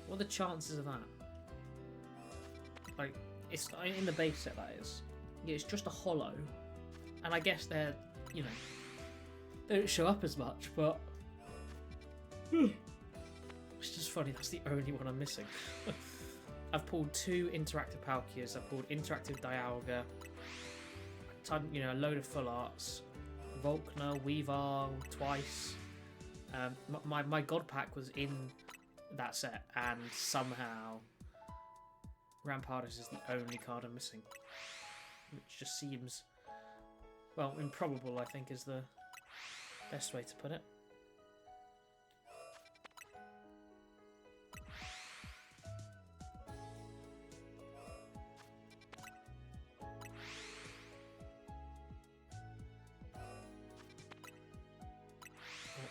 What are the chances of that? Like, it's in the base set, that is. Yeah, it's just a holo, and I guess they're, you know, they don't show up as much, but it's just funny, that's the only one I'm missing. I've pulled 2 interactive Palkias, I've pulled interactive Dialga, you know, a load of full arts, Volkner, Weavile twice. My God pack was in that set, and somehow Rampardos is the only card I'm missing. Which just seems, well, improbable, I think is the best way to put it.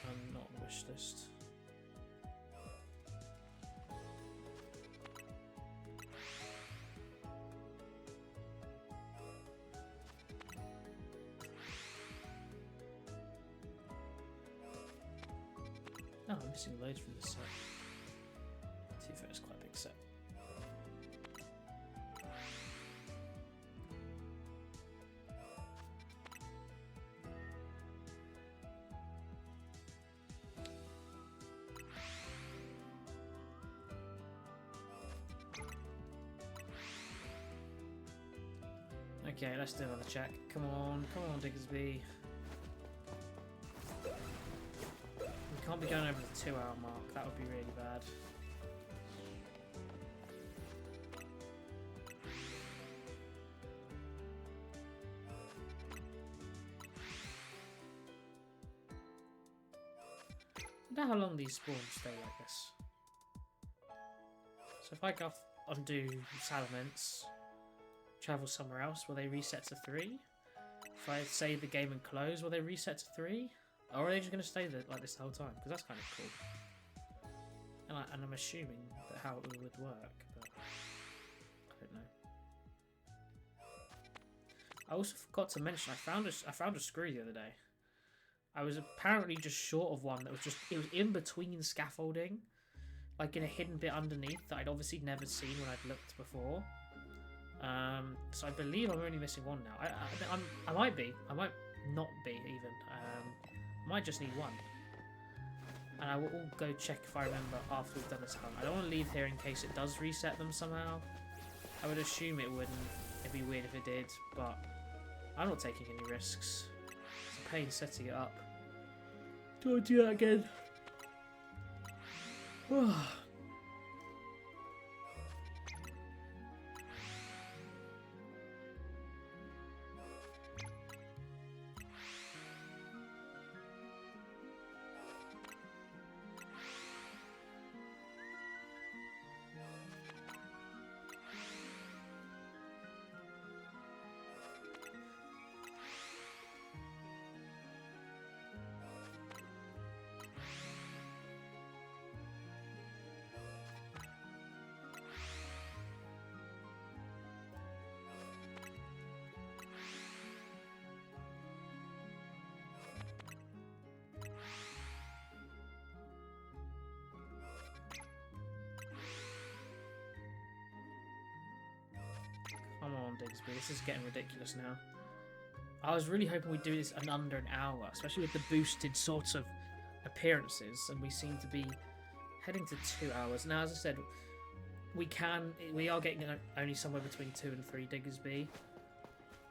I'm not on the wish list. Oh, I'm missing loads from this set. To be fair, it's quite a big set. Okay, let's do another check. Come on, Diggersby. We can't be going over the 2 hour mark, that would be really bad. I wonder how long these spawns stay like this. So if I go off, undo Salamence, travel somewhere else, will they reset to 3? If I save the game and close, will they reset to 3? Or are they just going to stay there like this the whole time? Because that's kind of cool. And I'm assuming that how it would work, but I don't know. I also forgot to mention, I found a screw the other day. I was apparently just short of one that was just, it was in between scaffolding, like in a hidden bit underneath that I'd obviously never seen when I'd looked before. So I believe I'm only missing one now. I might be. I might not be even. I might just need one. And I will go check if I remember after we've done this hunt. I don't want to leave here in case it does reset them somehow. I would assume it wouldn't. It'd be weird if it did, but I'm not taking any risks. It's a pain setting it up. Do I do that again? Come on, Diggsby, this is getting ridiculous now. I was really hoping we'd do this in under an hour, especially with the boosted sorts of appearances, and we seem to be heading to 2 hours. Now, as I said, we are getting only somewhere between 2 and 3 Diggersby,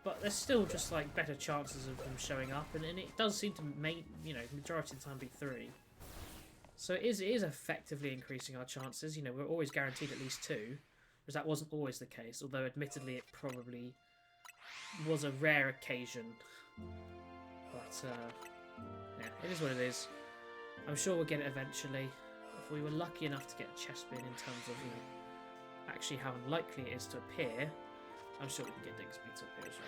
but there's still just like better chances of them showing up, and it does seem to make, you know, majority of the time be 3. So it is effectively increasing our chances. You know, we're always guaranteed at least 2. Because that wasn't always the case, although admittedly it probably was a rare occasion. But, yeah, it is what it is. I'm sure we'll get it eventually. If we were lucky enough to get a chest bin in terms of, you know, actually how unlikely it is to appear, I'm sure we can get Diggsby to appear as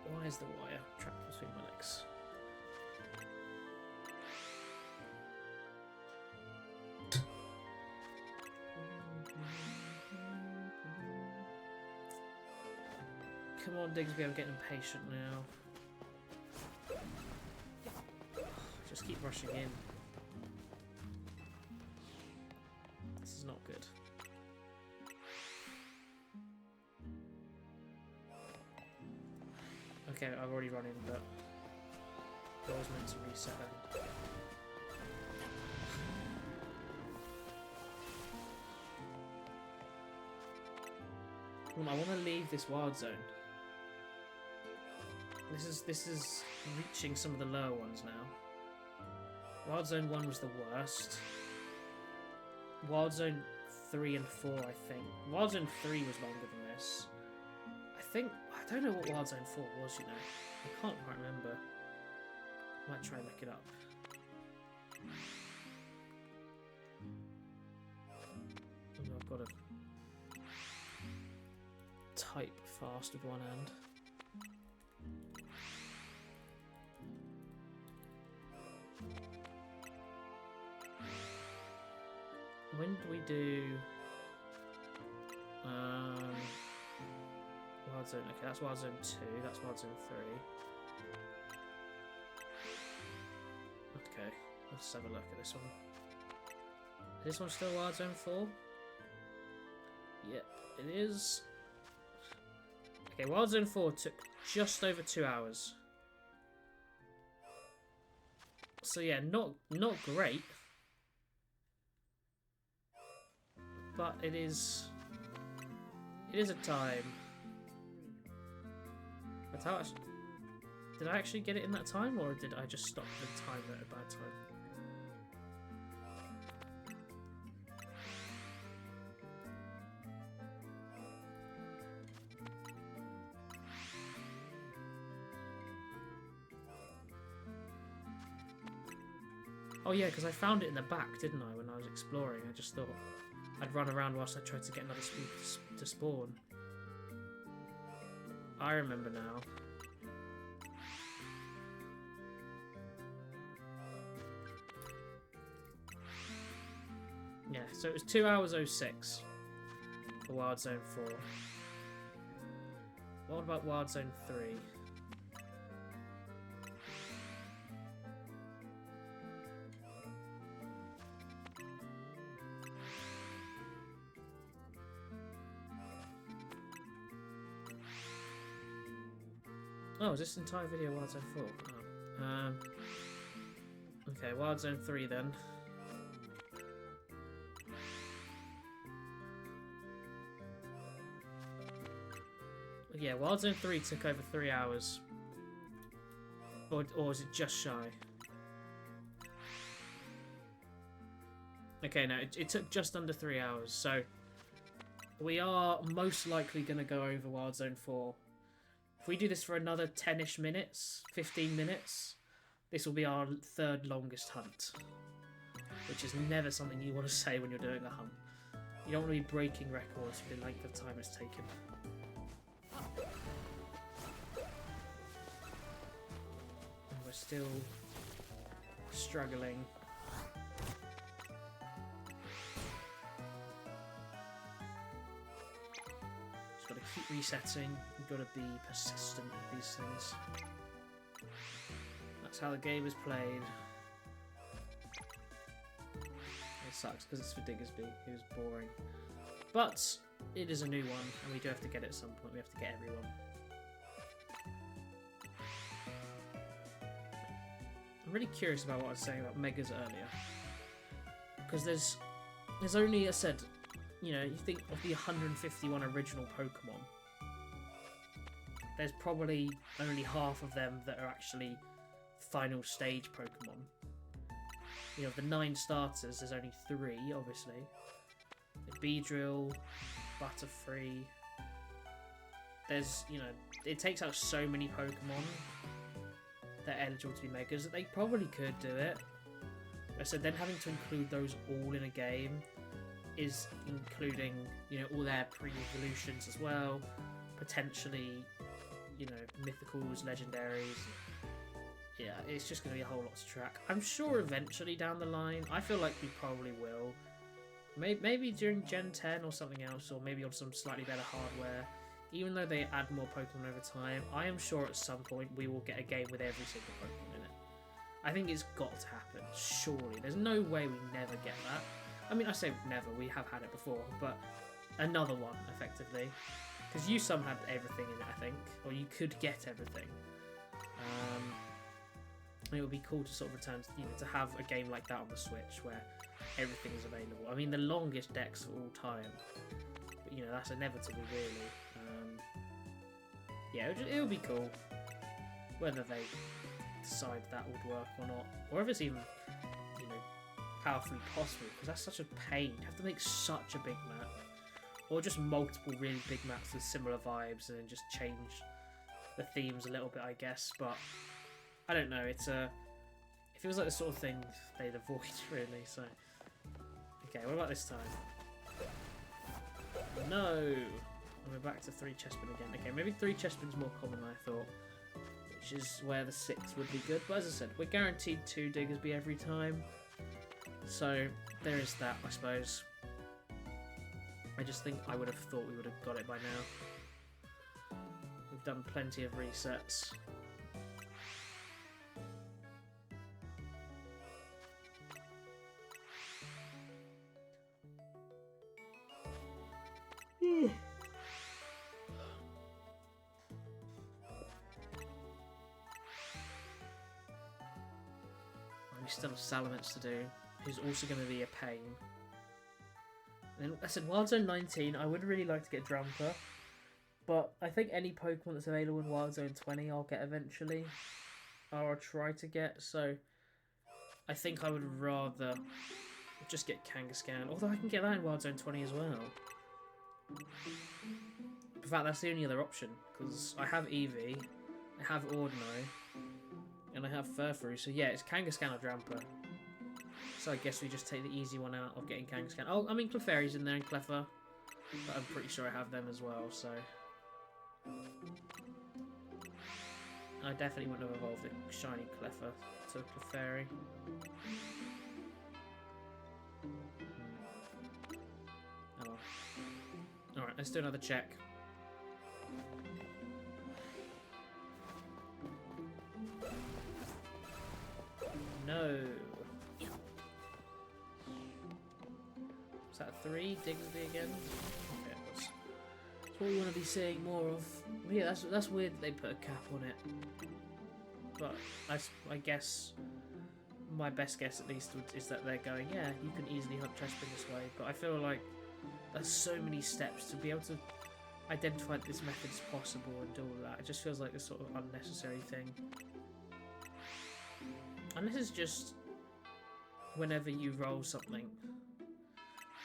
well. Why is the wire trapped between my legs? Come on, Diggsby, I'm getting impatient now. Just keep rushing in. This is not good. Okay, I've already run in, but I was meant to reset them. I want to leave this wild zone. This is reaching some of the lower ones now. Wild Zone 1 was the worst. Wild Zone 3 and 4, I think. Wild Zone 3 was longer than this. I don't know what Wild Zone 4 was, you know. I can't quite remember. Might try and look it up. I've got to type fast with one hand. When do we do Wild Zone? Okay, that's Wild Zone 2, that's Wild Zone 3. Okay, let's have a look at this one. Is this one still Wild Zone 4? Yep, it is. Okay, Wild Zone 4 took just over 2 hours. So yeah, not great. But it is It is a time. But how did I actually get it in that time, or did I just stop the timer at a bad time? Oh yeah, because I found it in the back, didn't I, when I was exploring? I just thought I'd run around whilst I tried to get another spook to spawn. I remember now. Yeah, so it was 2 hours 06 for Wild Zone 4. What about Wild Zone 3? Oh, is this entire video Wild Zone 4? Oh. Okay, Wild Zone 3 then. Yeah, Wild Zone 3 took over 3 hours. Or was it just shy? Okay, no, it took just under 3 hours, so we are most likely going to go over Wild Zone 4. If we do this for another 10-ish minutes, 15 minutes, this will be our third longest hunt. Which is never something you want to say when you're doing a hunt. You don't want to be breaking records for the length of time it's taken. And we're still struggling. Just got to keep resetting. You've got to be persistent with these things. That's how the game is played. It sucks because it's for Diggersby. It was boring. But it is a new one, and we do have to get it at some point. We have to get everyone. I'm really curious about what I was saying about Megas earlier. Because there's only, I said, you know, you think of the 151 original Pokemon. There's probably only half of them that are actually final stage Pokemon. You know, the 9 starters, there's only 3, obviously. Beedrill, Butterfree. There's, you know, it takes out so many Pokemon that are eligible to be Megas that they probably could do it. So then having to include those all in a game is including, you know, all their pre-evolutions as well. Potentially, you know, mythicals, legendaries. Yeah, it's just going to be a whole lot to track. I'm sure eventually down the line, I feel like we probably will. Maybe during Gen 10 or something else, or maybe on some slightly better hardware. Even though they add more Pokemon over time, I am sure at some point we will get a game with every single Pokemon in it. I think it's got to happen, surely. There's no way we never get that. I mean, I say never, we have had it before, but another one, effectively. Because USUM had everything in it, I think, or you could get everything. It would be cool to sort of return, you know, to have a game like that on the Switch where everything is available. I mean, the longest decks of all time, but you know, that's inevitable, really. Yeah, it would be cool. Whether they decide that would work or not, or if it's even, you know, powerfully possible, because that's such a pain. You have to make such a big map, or just multiple really big maps with similar vibes, and then just change the themes a little bit, I guess. But I don't know. It feels like the sort of thing they'd avoid, really. So, okay, what about this time? No. We're back to 3 chestmen again. Okay, maybe 3 chestmen's more common than I thought, which is where the 6 would be good. But as I said, we're guaranteed 2 Diggersby every time, so there is that, I suppose. I just think I would have thought we would have got it by now. We've done plenty of resets. We still have Salamence to do, who's also going to be a pain. And I said Wild Zone 19, I would really like to get Drampa. But I think any Pokemon that's available in Wild Zone 20 I'll get eventually. Or I'll try to get, so... I think I would rather just get Kangaskhan. Although I can get that in Wild Zone 20 as well. In fact, that's the only other option. Because I have Eevee, I have Ordino, and I have Furfrou. So yeah, it's Kangaskhan or Drampa. So I guess we just take the easy one out of getting Kangaskhan. Oh, I mean Clefairy's in there and Cleffa. But I'm pretty sure I have them as well, so... I definitely wouldn't have evolved a shiny Cleffa to Clefairy. Oh well. Alright, let's do another check. No. Was that 3? Digsby again? Okay, it was. That's what we want to be seeing more of. Yeah, that's weird that they put a cap on it. But I guess my best guess at least is that they're going, yeah, you can easily hunt Chespin this way. But I feel like there's so many steps to be able to identify that this method's possible and do all that. It just feels like this sort of unnecessary thing. Unless it's just whenever you roll something.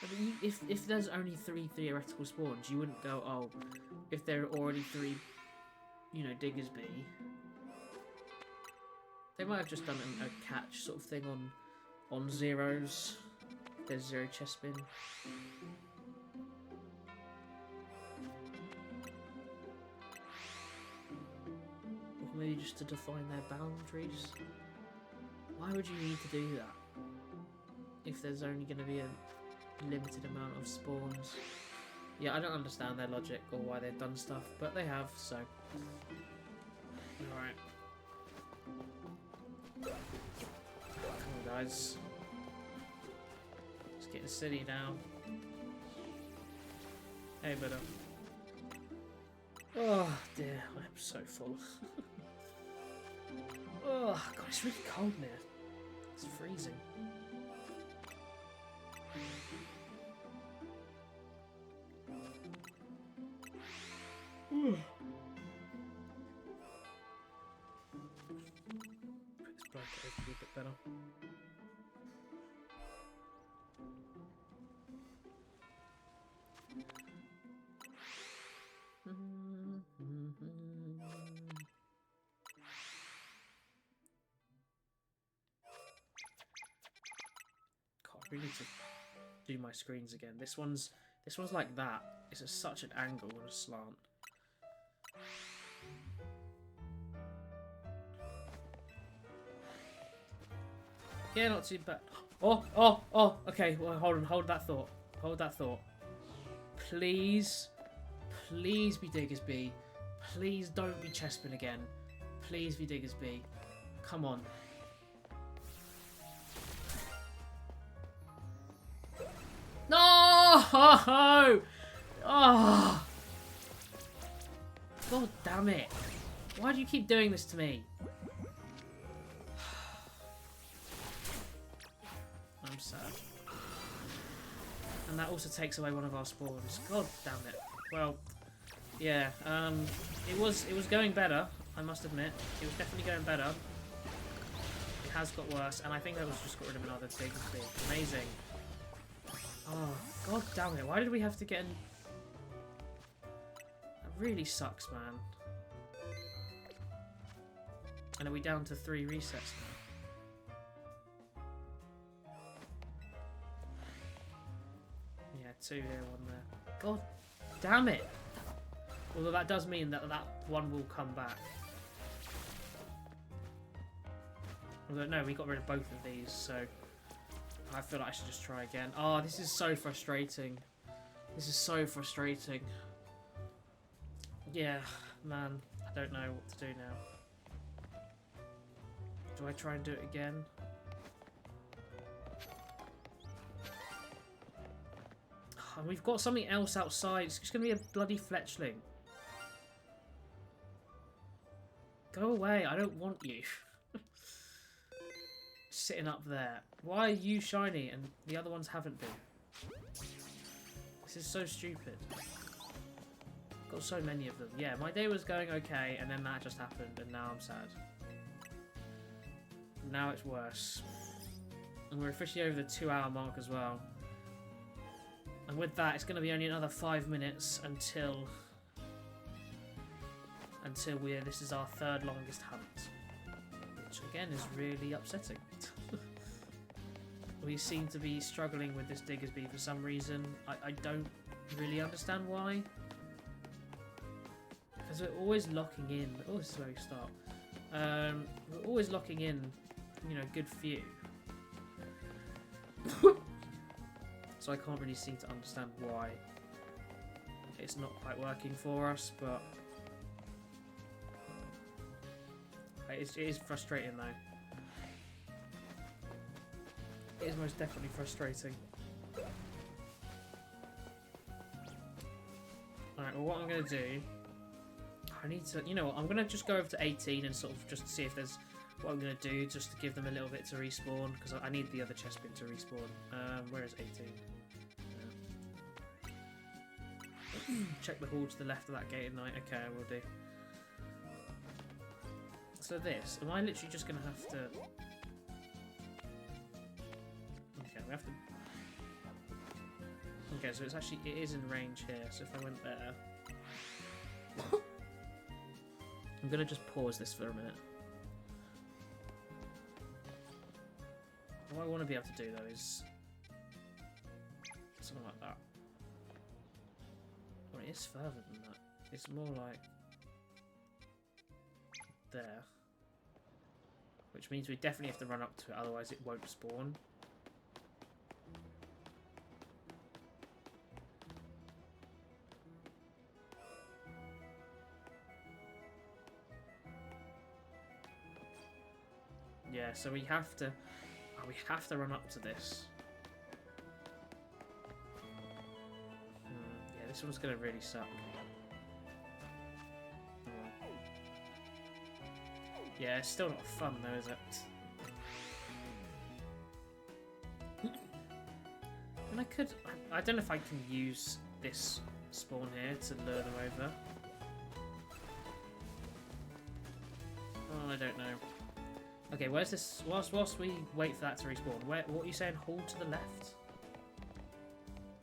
I mean, if there's only 3 theoretical spawns, you wouldn't go, oh, if there are already 3, you know, Diggersby. They might have just done a catch sort of thing on zeros. There's 0 Chespin. Or maybe just to define their boundaries. Why would you need to do that? If there's only going to be a limited amount of spawns. Yeah, I don't understand their logic or why they've done stuff, but they have, so... Alright. Come on, guys. Let's get the city down. Hey, brother. Oh, dear. I'm so full. Oh, God, it's really cold in here. It's freezing. Put this blanket over a bit better. God, I really need to do my screens again. This one's like that. It's at such an angle and a slant. Yeah, not too bad. Oh, okay, well, hold that thought. Hold that thought. Please be Diggersby. Please don't be Chespin again. Please be Diggersby. Come on. No! Oh! God damn it. Why do you keep doing this to me? I'm sad. And that also takes away one of our spawns. God damn it. Well, yeah, it was going better, I must admit. It was definitely going better. It has got worse, and I think I was just got rid of another Diggersby. Amazing. Oh, God damn it. Why did we have to get in... That really sucks, man. And are we down to 3 resets now? Yeah, 2 here, 1 there. God damn it! Although that does mean that that one will come back. Although, no, we got rid of both of these, so... I feel like I should just try again. Oh, this is so frustrating. This is so frustrating. Yeah, man. I don't know what to do now. Do I try and do it again? And we've got something else outside. It's just going to be a bloody Fletchling. Go away. I don't want you. Sitting up there. Why are you shiny and the other ones haven't been? This is so stupid. Got so many of them. Yeah, my day was going okay, and then that just happened, and now I'm sad. Now it's worse. And we're officially over the 2-hour mark as well. And with that, it's going to be only another 5 minutes until this is our 3rd longest hunt. Which, again, is really upsetting. We seem to be struggling with this Diggersby for some reason. I don't really understand why. Because we're always locking in. Oh, this is where we start. We're always locking in, you know, good few. So I can't really seem to understand why it's not quite working for us, but it is frustrating though. It is most definitely frustrating. Alright, well what I'm going to do, I need to, you know what, I'm going to just go over to 18 and sort of just see if there's, what I'm going to do, just to give them a little bit to respawn, because I need the other chest bin to respawn. Where is 18? Check the hall to the left of that gate at night. Okay, I will do. So this, am I literally just going to have to... Okay, we have to... Okay, so it's actually, it is in range here, so if I went there... I'm going to just pause this for a minute. What I want to be able to do though is... something like that. Well, it is further than that. It's more like... there. Which means we definitely have to run up to it, otherwise it won't spawn. Yeah, so we have to... oh, we have to run up to this. Yeah, this one's going to really suck. Yeah, it's still not fun though, is it? And I could... I don't know if I can use this spawn here to lure them over. Oh, I don't know. Okay, where's this... Whilst we wait for that to respawn, what are you saying? Hold to the left?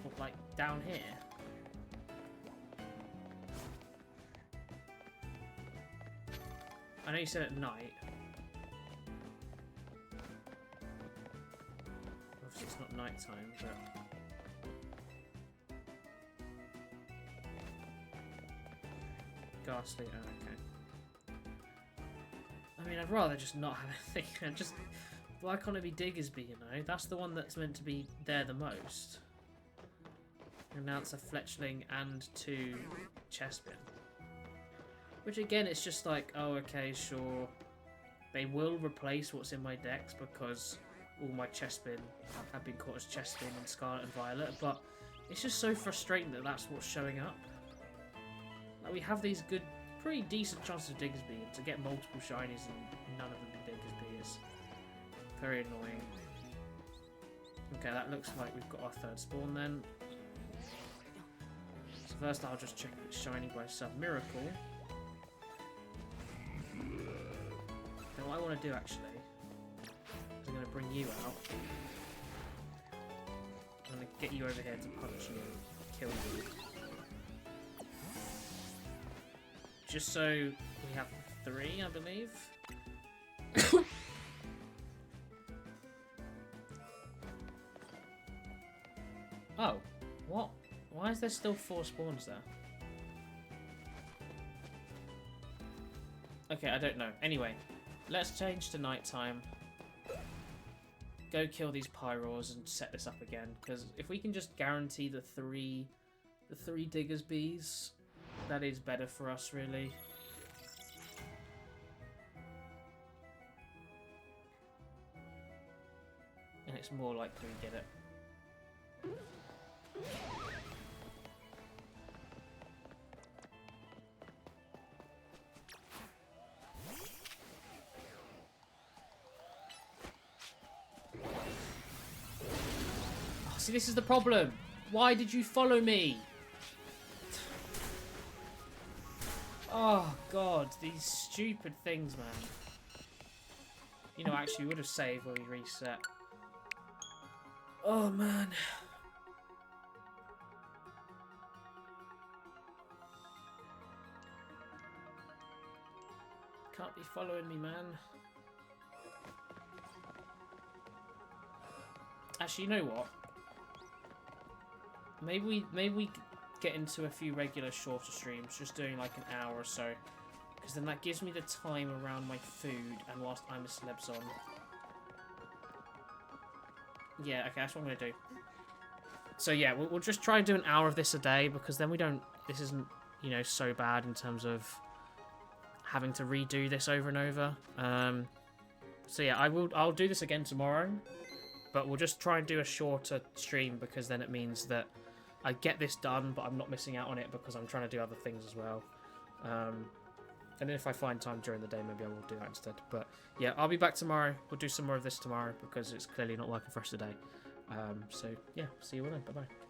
What, like, down here? I know you said at night. Obviously it's not night time, but... Ghastly, oh, okay. I mean, I'd rather just not have anything. Just... why can't it be Diggersby, you know? That's the one that's meant to be there the most. And now it's a Fletchling and 2 Chestbin. Which again, it's just like, oh, okay, sure. They will replace what's in my decks because all my Chestbin have been caught as Chestbin in Scarlet and Violet, but it's just so frustrating that that's what's showing up. Like, we have these good, pretty decent chances of Diggersby, and to get multiple shinies and none of them be Diggersby is very annoying. Okay, that looks like we've got our 3rd spawn then. So first I'll just check if it's shiny by some miracle. Then what I want to do actually is I'm going to bring you out. I'm going to get you over here to punch you and kill you. Just so we have 3, I believe. Oh, what? Why is there still 4 spawns there? Okay, I don't know. Anyway, let's change to nighttime. Go kill these Pyroars and set this up again. Because if we can just guarantee the three Diggersbys, that is better for us, really. And it's more likely we get it. Oh, see, this is the problem. Why did you follow me? Oh, God. These stupid things, man. You know, actually, we would have saved when we reset. Oh, man. Can't be following me, man. Actually, you know what? Maybe we get into a few regular shorter streams, just doing like an hour or so. Because then that gives me the time around my food and whilst I'm a celeb's on. Yeah, okay, that's what I'm going to do. So yeah, we'll just try and do an hour of this a day, because then we don't... This isn't, you know, so bad in terms of having to redo this over and over. So yeah, I'll do this again tomorrow. But we'll just try and do a shorter stream, because then it means that I get this done, but I'm not missing out on it because I'm trying to do other things as well. And then if I find time during the day, maybe I will do that instead. But yeah, I'll be back tomorrow. We'll do some more of this tomorrow because it's clearly not working for us today. So yeah, see you all then. Bye-bye.